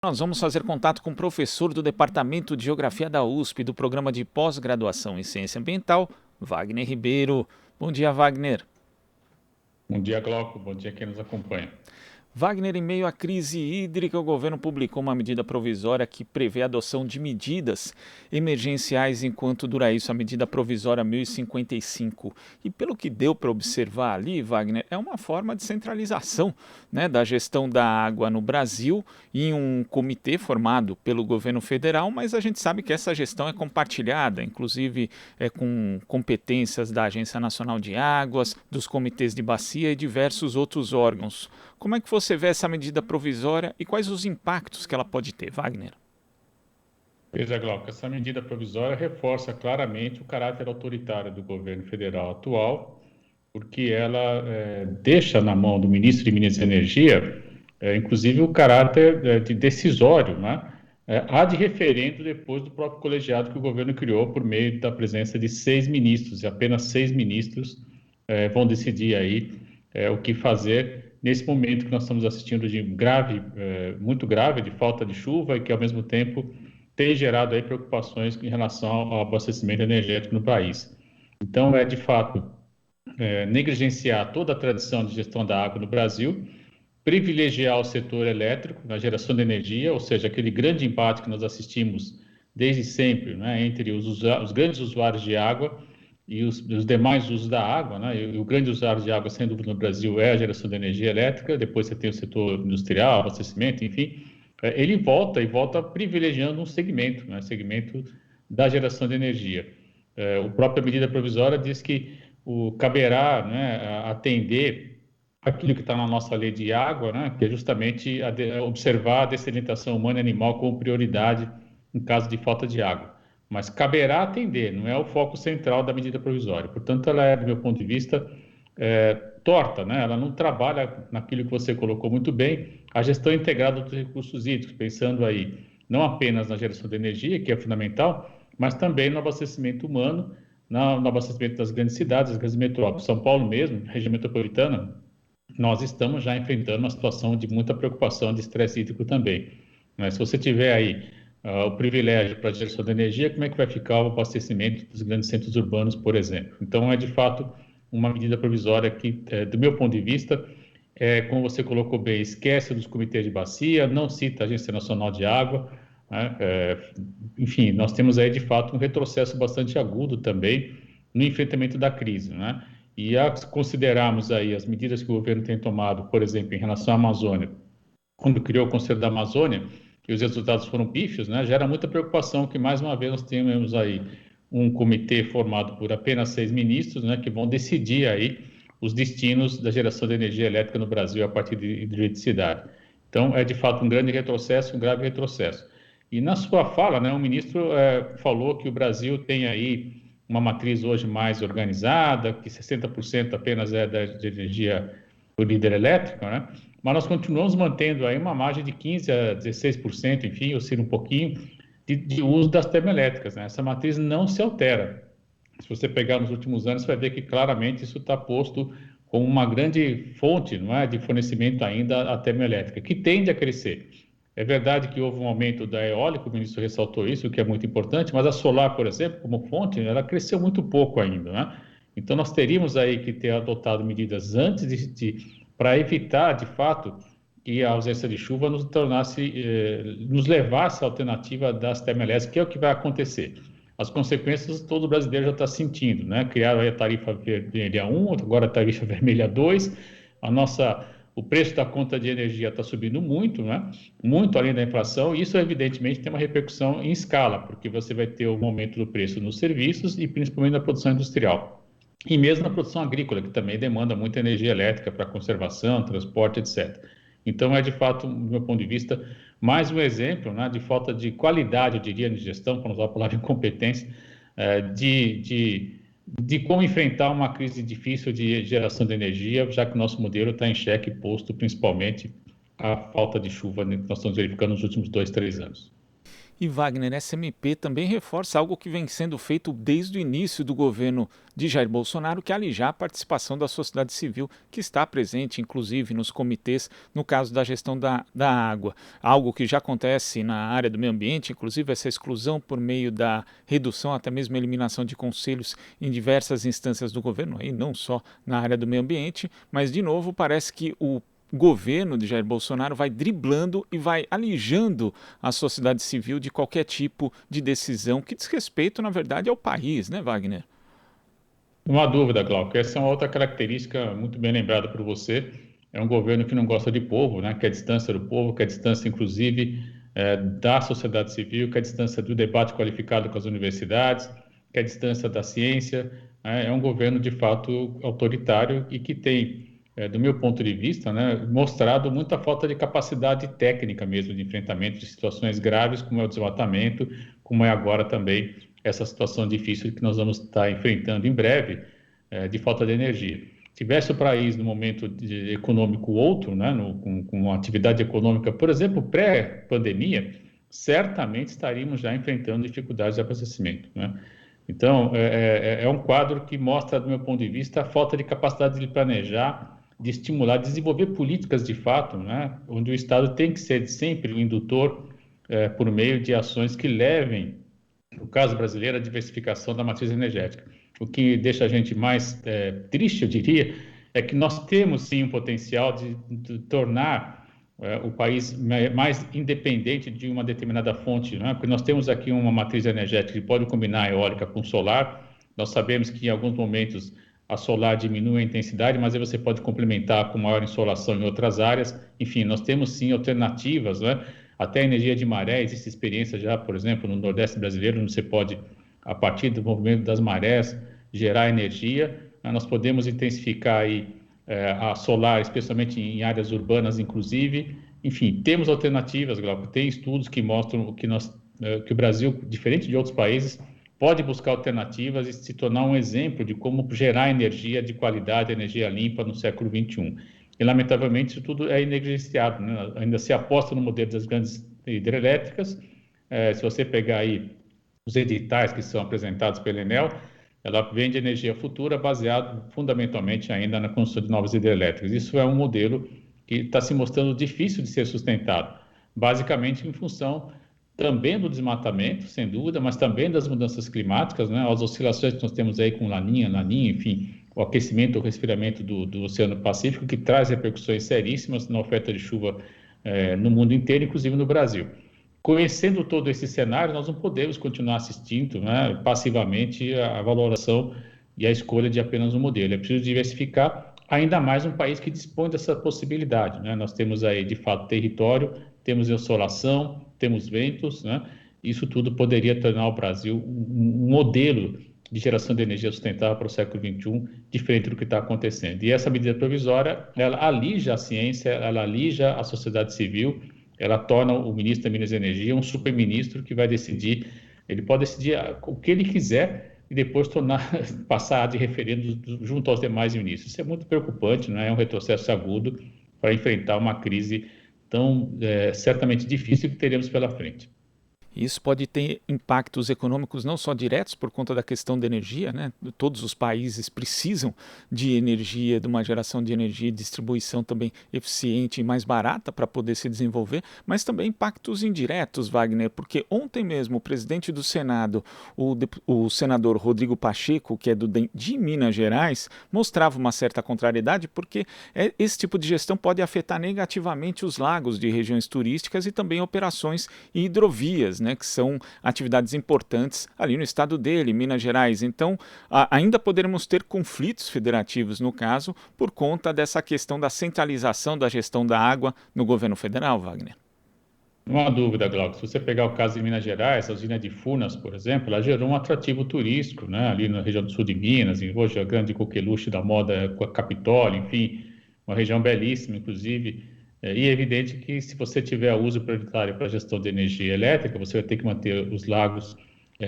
Nós vamos fazer contato com o professor do Departamento de Geografia da USP, do Programa de Pós-Graduação em Ciência Ambiental, Wagner Ribeiro. Bom dia, Wagner. Bom dia, Glauco. Bom dia quem nos acompanha. Wagner, em meio à crise hídrica, o governo publicou uma medida provisória que prevê a adoção de medidas emergenciais enquanto dura isso, a medida provisória 1055. E pelo que deu para observar ali, Wagner, é uma forma de centralização, né, da gestão da água no Brasil em um comitê formado pelo governo federal, mas a gente sabe que essa gestão é compartilhada, inclusive com competências da Agência Nacional de Águas, dos comitês de bacia e diversos outros órgãos. Como é que você vê essa medida provisória e quais os impactos que ela pode ter, Wagner? Veja, Glauco, essa medida provisória reforça claramente o caráter autoritário do governo federal atual, porque ela deixa na mão do ministro e ministra da Energia, inclusive, o caráter de decisório, né? Há de referendo depois do próprio colegiado que o governo criou por meio da presença de 6 ministros, e apenas 6 ministros vão decidir aí o que fazer nesse momento que nós estamos assistindo de muito grave, de falta de chuva e que, ao mesmo tempo, tem gerado aí preocupações em relação ao abastecimento energético no país. Então, de fato, negligenciar toda a tradição de gestão da água no Brasil, privilegiar o setor elétrico na geração de energia, ou seja, aquele grande embate que nós assistimos desde sempre, né, entre os grandes usuários de água e os demais usos da água, né? E o grande usuário de água, sem dúvida, no Brasil é a geração de energia elétrica, depois você tem o setor industrial, abastecimento, enfim. Ele volta privilegiando um segmento, né? Segmento da geração de energia. A própria medida provisória diz que caberá, né, atender aquilo que está na nossa lei de água, né, que é justamente observar a dessalinização humana e animal como prioridade em caso de falta de água. Mas caberá atender, não é o foco central da medida provisória. Portanto, ela é, do meu ponto de vista, torta, né? Ela não trabalha naquilo que você colocou muito bem, a gestão integrada dos recursos hídricos, pensando aí não apenas na geração de energia, que é fundamental, mas também no abastecimento humano, no abastecimento das grandes cidades, das grandes metrópoles. São Paulo mesmo, região metropolitana, nós estamos já enfrentando uma situação de muita preocupação de estresse hídrico também. Mas se você tiver aí o privilégio para a geração de energia, como é que vai ficar o abastecimento dos grandes centros urbanos, por exemplo? Então, é de fato uma medida provisória que, do meu ponto de vista, como você colocou bem, esquece dos comitês de bacia, não cita a Agência Nacional de Água, né? Enfim, nós temos aí, de fato, um retrocesso bastante agudo também no enfrentamento da crise, né? E a considerarmos aí as medidas que o governo tem tomado, por exemplo, em relação à Amazônia, quando criou o Conselho da Amazônia, e os resultados foram pífios, né, gera muita preocupação que, mais uma vez, nós temos aí um comitê formado por apenas 6 ministros, né, que vão decidir aí os destinos da geração de energia elétrica no Brasil a partir de hidroeletricidade. Então, é de fato um grande retrocesso, um grave retrocesso. E na sua fala, né, o ministro falou que o Brasil tem aí uma matriz hoje mais organizada, que 60% apenas é de energia por hidrelétrica, né? Mas nós continuamos mantendo aí uma margem de 15% a 16%, enfim, oscila um pouquinho, de uso das termoelétricas, né? Essa matriz não se altera. Se você pegar nos últimos anos, você vai ver que claramente isso está posto como uma grande fonte, não é, de fornecimento ainda à termoelétrica, que tende a crescer. É verdade que houve um aumento da eólica, o ministro ressaltou isso, o que é muito importante, mas a solar, por exemplo, como fonte, ela cresceu muito pouco ainda, né? Então, nós teríamos aí que ter adotado medidas antes para evitar, de fato, que a ausência de chuva nos levasse à alternativa das termoelétricas, que é o que vai acontecer. As consequências todo brasileiro já está sentindo, né? Criaram aí a tarifa vermelha 1, agora a tarifa vermelha 2, o preço da conta de energia está subindo muito, né? Muito além da inflação, e isso evidentemente tem uma repercussão em escala, porque você vai ter o aumento do preço nos serviços e principalmente na produção industrial. E mesmo na produção agrícola, que também demanda muita energia elétrica para conservação, transporte, etc. Então, é de fato, do meu ponto de vista, mais um exemplo, né, de falta de qualidade, eu diria, de gestão, para usar a palavra incompetência, de como enfrentar uma crise difícil de geração de energia, já que o nosso modelo está em xeque posto principalmente a falta de chuva que nós estamos verificando nos últimos 2, 3 anos. E Wagner, essa MP também reforça algo que vem sendo feito desde o início do governo de Jair Bolsonaro, que é alijar a participação da sociedade civil, que está presente, inclusive, nos comitês, no caso da gestão da água. Algo que já acontece na área do meio ambiente, inclusive essa exclusão por meio da redução, até mesmo eliminação de conselhos em diversas instâncias do governo, aí não só na área do meio ambiente, mas, de novo, parece que o governo de Jair Bolsonaro vai driblando e vai alijando a sociedade civil de qualquer tipo de decisão que diz respeito, na verdade, ao país, né, Wagner? Não há dúvida, Glauco. Essa é uma outra característica muito bem lembrada por você. É um governo que não gosta de povo, né? Quer distância do povo, quer distância, inclusive, da sociedade civil, quer distância do debate qualificado com as universidades, quer distância da ciência. É um governo, de fato, autoritário e que tem, do meu ponto de vista, né, mostrado muita falta de capacidade técnica mesmo de enfrentamento de situações graves, como é o desmatamento, como é agora também essa situação difícil que nós vamos estar enfrentando em breve, de falta de energia. Tivesse o país no momento econômico outro, né, com uma atividade econômica, por exemplo, pré-pandemia, certamente estaríamos já enfrentando dificuldades de abastecimento, né? Então, é um quadro que mostra, do meu ponto de vista, a falta de capacidade de planejar, de estimular, de desenvolver políticas de fato, né, onde o Estado tem que ser sempre o indutor, por meio de ações que levem, no caso brasileiro, a diversificação da matriz energética. O que deixa a gente mais triste, eu diria, é que nós temos sim um potencial de tornar o país mais independente de uma determinada fonte, né? Porque nós temos aqui uma matriz energética que pode combinar a eólica com solar. Nós sabemos que em alguns momentos a solar diminui a intensidade, mas aí você pode complementar com maior insolação em outras áreas. Enfim, nós temos sim alternativas, né? Até a energia de maré, existe experiência já, por exemplo, no Nordeste brasileiro, onde você pode, a partir do movimento das marés, gerar energia. Nós podemos intensificar aí a solar, especialmente em áreas urbanas, inclusive. Enfim, temos alternativas, Glauco. Tem estudos que mostram que o Brasil, diferente de outros países, pode buscar alternativas e se tornar um exemplo de como gerar energia de qualidade, energia limpa no século XXI. E, lamentavelmente, isso tudo é negligenciado, né? Ainda se aposta no modelo das grandes hidrelétricas. Se você pegar aí os editais que são apresentados pela Enel, ela vende energia futura baseado fundamentalmente ainda na construção de novas hidrelétricas. Isso é um modelo que está se mostrando difícil de ser sustentado, basicamente em função também do desmatamento, sem dúvida, mas também das mudanças climáticas, né? As oscilações que nós temos aí com Laninha, enfim, o aquecimento, o resfriamento do Oceano Pacífico, que traz repercussões seríssimas na oferta de chuva no mundo inteiro, inclusive no Brasil. Conhecendo todo esse cenário, nós não podemos continuar assistindo, né, passivamente a valoração e a escolha de apenas um modelo. É preciso diversificar, ainda mais um país que dispõe dessa possibilidade, né? Nós temos aí, de fato, território, temos insolação, temos ventos, né? Isso tudo poderia tornar o Brasil um modelo de geração de energia sustentável para o século XXI, diferente do que está acontecendo. E essa medida provisória, ela alija a ciência, ela alija a sociedade civil, ela torna o ministro da Minas e Energia um superministro que vai decidir, ele pode decidir o que ele quiser e depois passar de referendo junto aos demais ministros. Isso é muito preocupante, não é? É um retrocesso agudo para enfrentar uma crise tão certamente difícil que teremos pela frente. Isso pode ter impactos econômicos não só diretos por conta da questão da energia, né? Todos os países precisam de energia, de uma geração de energia e distribuição também eficiente e mais barata para poder se desenvolver, mas também impactos indiretos, Wagner, porque ontem mesmo o presidente do Senado, o senador Rodrigo Pacheco, que é de Minas Gerais, mostrava uma certa contrariedade porque esse tipo de gestão pode afetar negativamente os lagos de regiões turísticas e também operações e hidrovias, né, que são atividades importantes ali no estado dele, Minas Gerais. Então, ainda poderemos ter conflitos federativos, no caso, por conta dessa questão da centralização da gestão da água no governo federal, Wagner. Não há dúvida, Glauco. Se você pegar o caso de Minas Gerais, a usina de Furnas, por exemplo, ela gerou um atrativo turístico, né, ali na região do sul de Minas, em hoje a grande coqueluche da moda Capitólio, enfim, uma região belíssima, inclusive. E é evidente que se você tiver uso prioritário para a gestão de energia elétrica, você vai ter que manter os lagos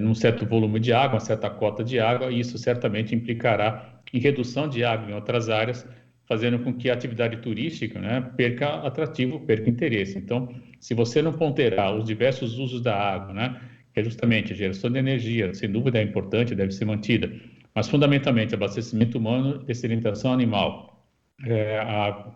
num certo volume de água, uma certa cota de água, e isso certamente implicará em redução de água em outras áreas, fazendo com que a atividade turística, né, perca atrativo, perca interesse. Então, se você não ponderar os diversos usos da água, né, que é justamente a geração de energia, sem dúvida é importante, deve ser mantida, mas fundamentalmente abastecimento humano, dessalinização animal,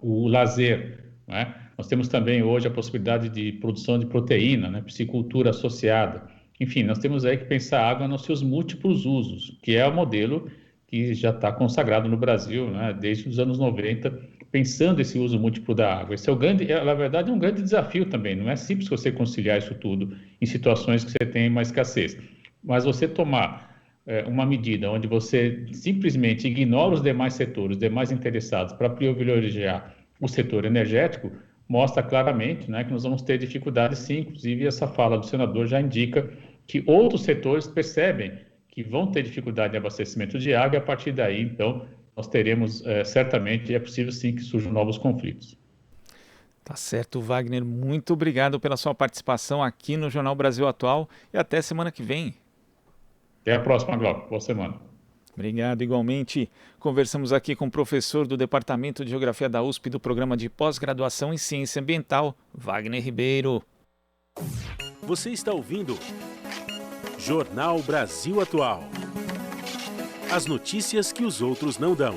o lazer, né? Nós temos também hoje a possibilidade de produção de proteína, né, piscicultura associada. Enfim, nós temos aí que pensar a água nos seus múltiplos usos, que é o modelo que já está consagrado no Brasil, né, desde os anos 90, pensando esse uso múltiplo da água. Esse é na verdade, um grande desafio também. Não é simples você conciliar isso tudo em situações que você tem uma escassez. Mas você tomar uma medida onde você simplesmente ignora os demais setores, os demais interessados, para privilegiar o setor energético, mostra claramente, né, que nós vamos ter dificuldades sim. Inclusive, essa fala do senador já indica que outros setores percebem que vão ter dificuldade de abastecimento de água, e a partir daí, então, nós teremos, certamente, é possível sim que surjam novos conflitos. Tá certo, Wagner. Muito obrigado pela sua participação aqui no Jornal Brasil Atual e até semana que vem. Até a próxima, Glauco. Boa semana. Obrigado, igualmente. Conversamos aqui com o professor do Departamento de Geografia da USP do Programa de Pós-Graduação em Ciência Ambiental, Wagner Ribeiro. Você está ouvindo Jornal Brasil Atual. As notícias que os outros não dão.